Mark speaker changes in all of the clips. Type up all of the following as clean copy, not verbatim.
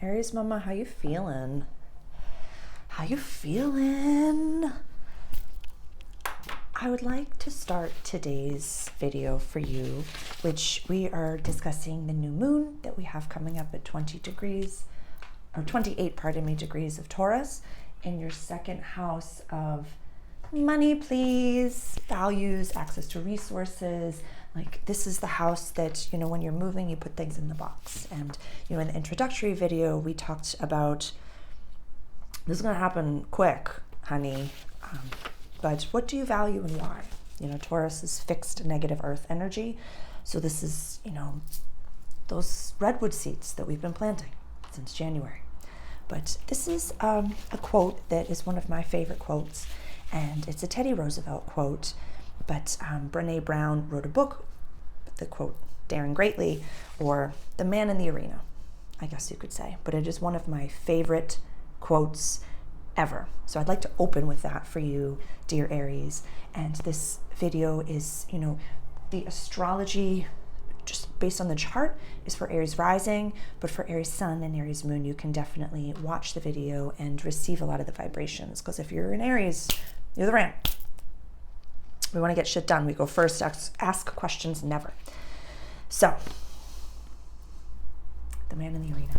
Speaker 1: Aries mama, how you feeling? How you feeling? I would like to start today's video for you, which we are discussing the new moon that we have coming up at 20 degrees, or 28, pardon me, degrees of Taurus in your second house of money, please, values, access to resources. Like, this is the house that, you know, when you're moving, you put things in the box. And, you know, in the introductory video, we talked about this is going to happen quick, honey. But what do you value and why? You know, Taurus is fixed negative earth energy. So this is, you know, those redwood seeds that we've been planting since January. But this is a quote that is one of my favorite quotes. And it's a Teddy Roosevelt quote. But Brené Brown wrote a book, the quote, Daring Greatly, or The Man in the Arena, I guess you could say. But it is one of my favorite quotes ever. So I'd like to open with that for you, dear Aries. And this video is, you know, the astrology, just based on the chart, is for Aries rising, but for Aries sun and Aries moon, you can definitely watch the video and receive a lot of the vibrations. Because if you're an Aries, you're the ram. We want to get shit done. We go first, ask questions, never. So, the man in the arena.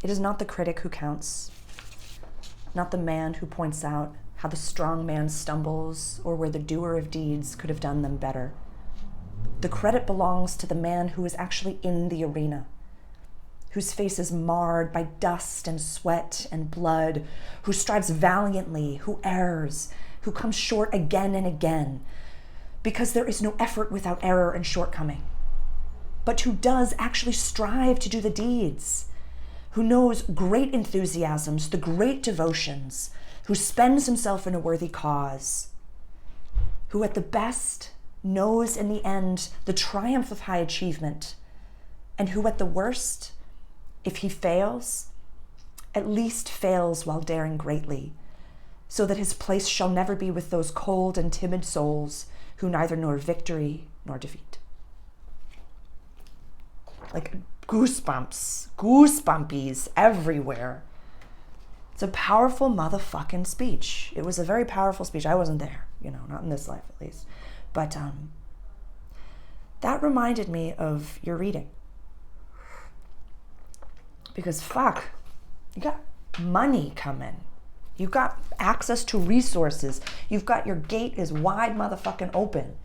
Speaker 1: It is not the critic who counts, not the man who points out how the strong man stumbles or where the doer of deeds could have done them better. The credit belongs to the man who is actually in the arena, whose face is marred by dust and sweat and blood, who strives valiantly, who errs, who comes short again and again, because there is no effort without error and shortcoming, but who does actually strive to do the deeds, who knows great enthusiasms, the great devotions, who spends himself in a worthy cause, who at the best knows in the end the triumph of high achievement, and who at the worst, if he fails, at least fails while daring greatly, so that his place shall never be with those cold and timid souls who neither know victory nor defeat. Like goosebumpies everywhere. It's a powerful motherfucking speech. It was a very powerful speech. I wasn't there, you know, not in this life at least. But that reminded me of your reading. Because fuck, you got money coming. You've got access to resources. You've got your gate is wide motherfucking open.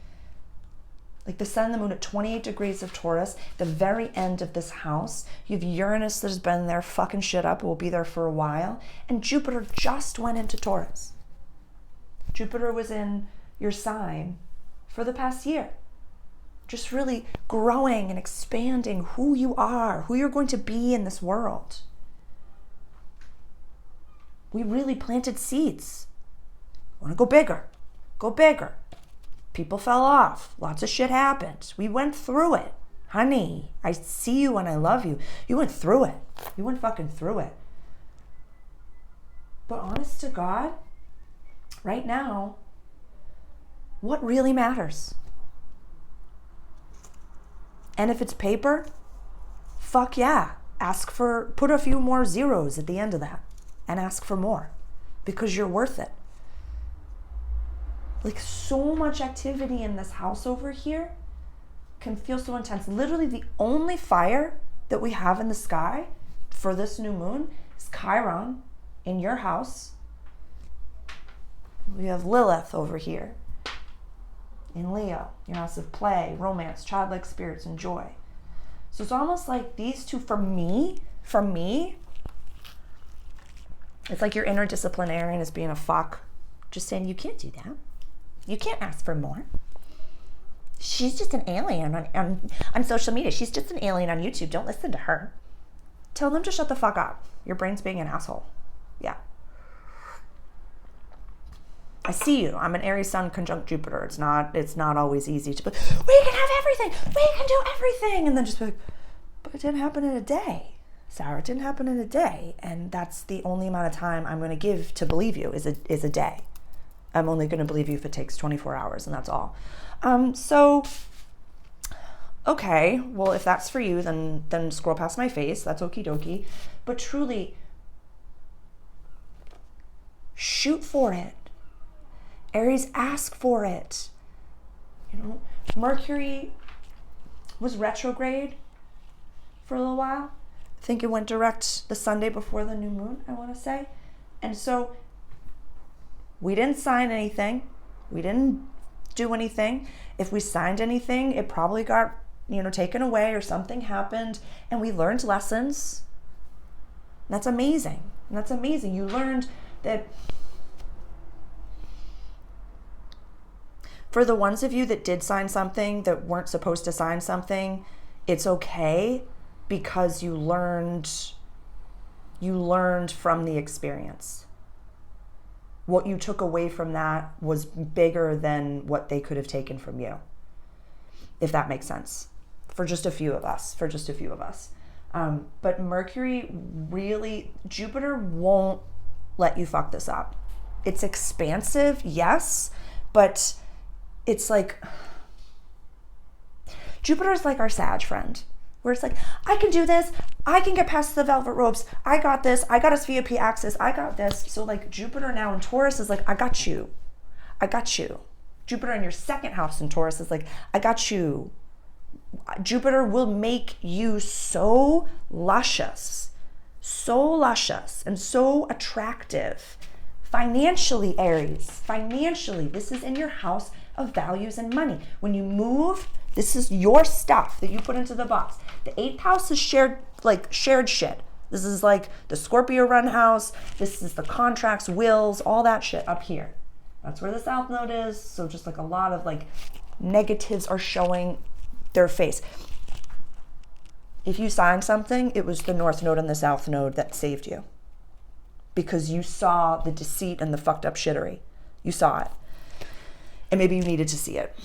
Speaker 1: Like the sun and the moon at 28 degrees of Taurus, the very end of this house. You have Uranus that has been there fucking shit up. It will be there for a while. And Jupiter just went into Taurus. Jupiter was in your sign for the past year. Just really growing and expanding who you are, who you're going to be in this world. We really planted seeds. Want to go bigger. Go bigger. People fell off. Lots of shit happened. We went through it. Honey, I see you and I love you. You went through it. You went fucking through it. But honest to God, right now, what really matters? And if it's paper, fuck yeah. Put a few more zeros at the end of that and ask for more because you're worth it. Like, so much activity in this house over here can feel so intense. Literally the only fire that we have in the sky for this new moon is Chiron in your house. We have Lilith over here in Leo, your house of play, romance, childlike spirits, and joy. So it's almost like these two, for me, it's like your inner disciplinarian is being a fuck, just saying, you can't do that. You can't ask for more. She's just an alien on social media. She's just an alien on YouTube. Don't listen to her. Tell them to shut the fuck up. Your brain's being an asshole. Yeah. I see you. I'm an Aries sun conjunct Jupiter. It's not always easy to be, we can have everything. We can do everything. And then just be like, but it didn't happen in a day. Sarah, it didn't happen in a day. And that's the only amount of time I'm going to give to believe you is a day. I'm only going to believe you if it takes 24 hours, and that's all. So Okay, well, if that's for you, then scroll past my face. That's okie dokie. But truly, shoot for it. Aries, ask for it. You know, Mercury was retrograde for a little while. I think it went direct the Sunday before the new moon, I want to say. And so we didn't sign anything. We didn't do anything. If we signed anything, it probably got, taken away or something happened, and we learned lessons. That's amazing. That's amazing. You learned that for the ones of you that did sign something that weren't supposed to sign something, it's okay because you learned from the experience. What you took away from that was bigger than what they could have taken from you, if that makes sense, for just a few of us. But Mercury really, Jupiter won't let you fuck this up. It's expansive, yes, but it's like, Jupiter's like our Sag friend, where it's like, I can do this, I can get past the velvet ropes, I got this, I got us VIP access, I got this. So like Jupiter now in Taurus is like, I got you. Jupiter in your second house in Taurus is like, I got you. Jupiter will make you so luscious and so attractive. Financially, Aries, this is in your house of values and money. When you move, this is your stuff that you put into the box. The 8th house is shared shit. This is like the Scorpio run house. This is the contracts, wills, all that shit up here. That's where the South Node is. So just like a lot of like negatives are showing their face. If you signed something, it was the North Node and the South Node that saved you, because you saw the deceit and the fucked up shittery. You saw it. And maybe you needed to see it.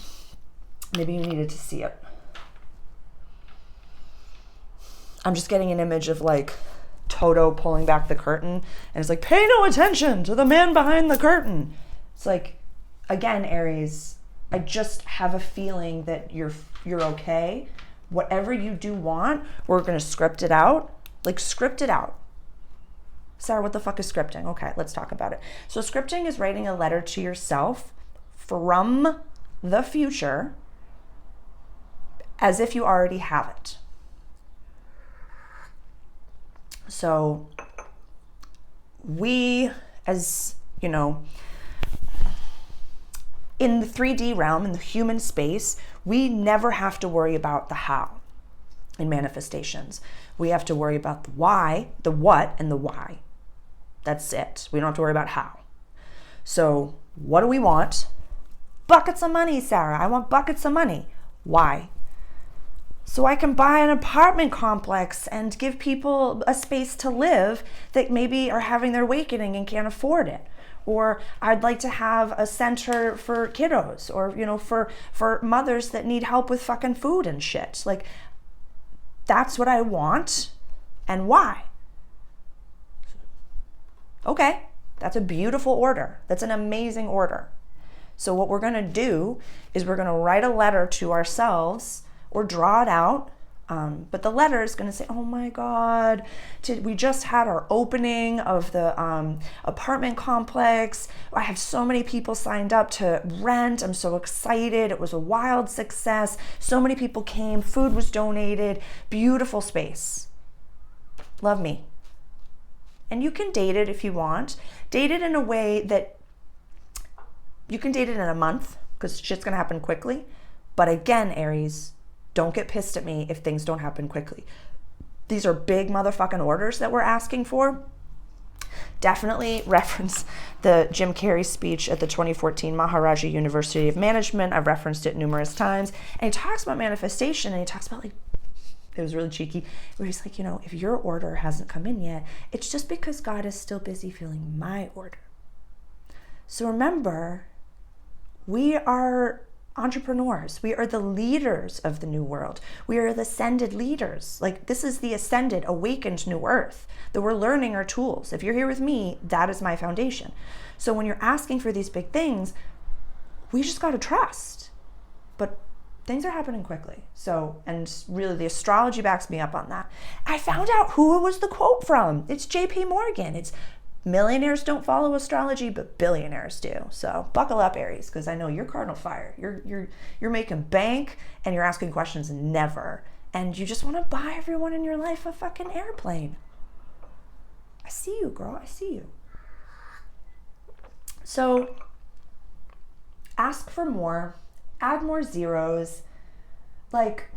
Speaker 1: I'm just getting an image of like Toto pulling back the curtain, and it's like, pay no attention to the man behind the curtain. It's like, again, Aries, I just have a feeling that you're okay. Whatever you do want, we're going to script it out. Like, script it out. Sarah, what the fuck is scripting? Okay, let's talk about it. So scripting is writing a letter to yourself from the future as if you already have it. So we, as you know, in the 3D realm, in the human space, we never have to worry about the how in manifestations. We have to worry about the why, the what, and the why. That's it. We don't have to worry about how. So what do we want? Buckets of money, Sarah. I want buckets of money. Why? So I can buy an apartment complex and give people a space to live that maybe are having their awakening and can't afford it. Or I'd like to have a center for kiddos, or, for mothers that need help with fucking food and shit. Like, that's what I want. And why? Okay, that's a beautiful order. That's an amazing order. So what we're gonna do is we're gonna write a letter to ourselves or draw it out. But the letter is going to say, oh my God, we just had our opening of the apartment complex. I have so many people signed up to rent. I'm so excited. It was a wild success. So many people came. Food was donated. Beautiful space. Love me. And you can date it if you want. Date it in a way that you can date it in a month, because shit's going to happen quickly. But again, Aries, don't get pissed at me if things don't happen quickly. These are big motherfucking orders that we're asking for. Definitely reference the Jim Carrey speech at the 2014 Maharaja University of Management. I've referenced it numerous times. And he talks about manifestation, and he talks about, like, it was really cheeky, where he's like, if your order hasn't come in yet, it's just because God is still busy filling my order. So remember, we are entrepreneurs. We are the leaders of the new world. We are the ascended leaders. Like, this is the ascended, awakened new earth that we're learning our tools. If you're here with me, that is my foundation. So when you're asking for these big things, we just got to trust. But things are happening quickly. So, and really the astrology backs me up on that. I found out who it was the quote from. It's JP Morgan. It's millionaires don't follow astrology, but billionaires do. So buckle up, Aries, because I know you're cardinal fire. You're making bank and you're asking questions never. And you just want to buy everyone in your life a fucking airplane. I see you, girl. I see you. So ask for more, add more zeros. Like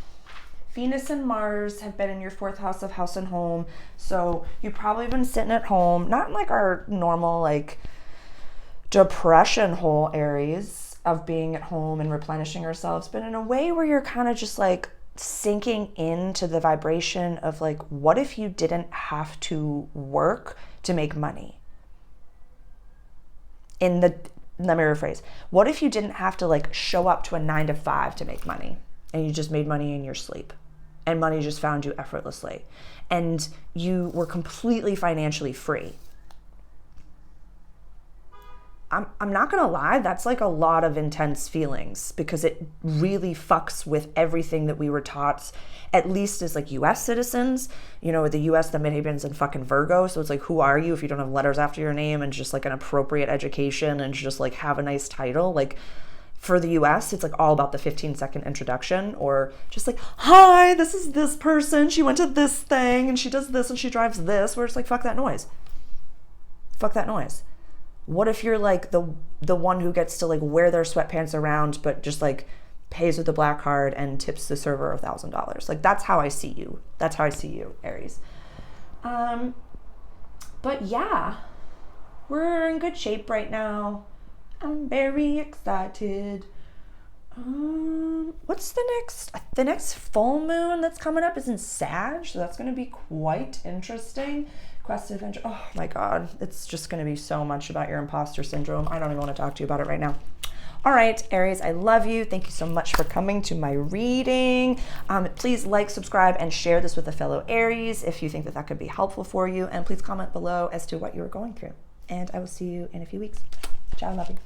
Speaker 1: Venus and Mars have been in your 4th house of house and home. So you've probably been sitting at home, not in like our normal like depression hole, Aries, of being at home and replenishing ourselves, but in a way where you're kind of just like sinking into the vibration of like, what if you didn't have to work to make money? Let me rephrase. What if you didn't have to like show up to a 9 to 5 to make money, and you just made money in your sleep, and money just found you effortlessly, and you were completely financially free? I'm not gonna lie, that's like a lot of intense feelings, because it really fucks with everything that we were taught, at least as like US citizens. You know, the US, the midheavens in fucking Virgo. So it's like, who are you if you don't have letters after your name and just like an appropriate education and just like have a nice title? Like for the US, it's like all about the 15-second introduction, or just like, hi, this is this person. She went to this thing and she does this and she drives this, where it's like, fuck that noise. Fuck that noise. What if you're like the one who gets to like wear their sweatpants around, but just like pays with the black card and tips the server $1,000? Like, that's how I see you. That's how I see you, Aries. But yeah, we're in good shape right now. I'm very excited. What's the next full moon that's coming up is in Sag, so that's going to be quite interesting. Quest adventure. Oh my God, it's just going to be so much about your imposter syndrome. I don't even want to talk to you about it right now. All right, Aries, I love you. Thank you so much for coming to my reading. Please like, subscribe, and share this with a fellow Aries if you think that could be helpful for you. And please comment below as to what you are going through. And I will see you in a few weeks. Ciao, love you.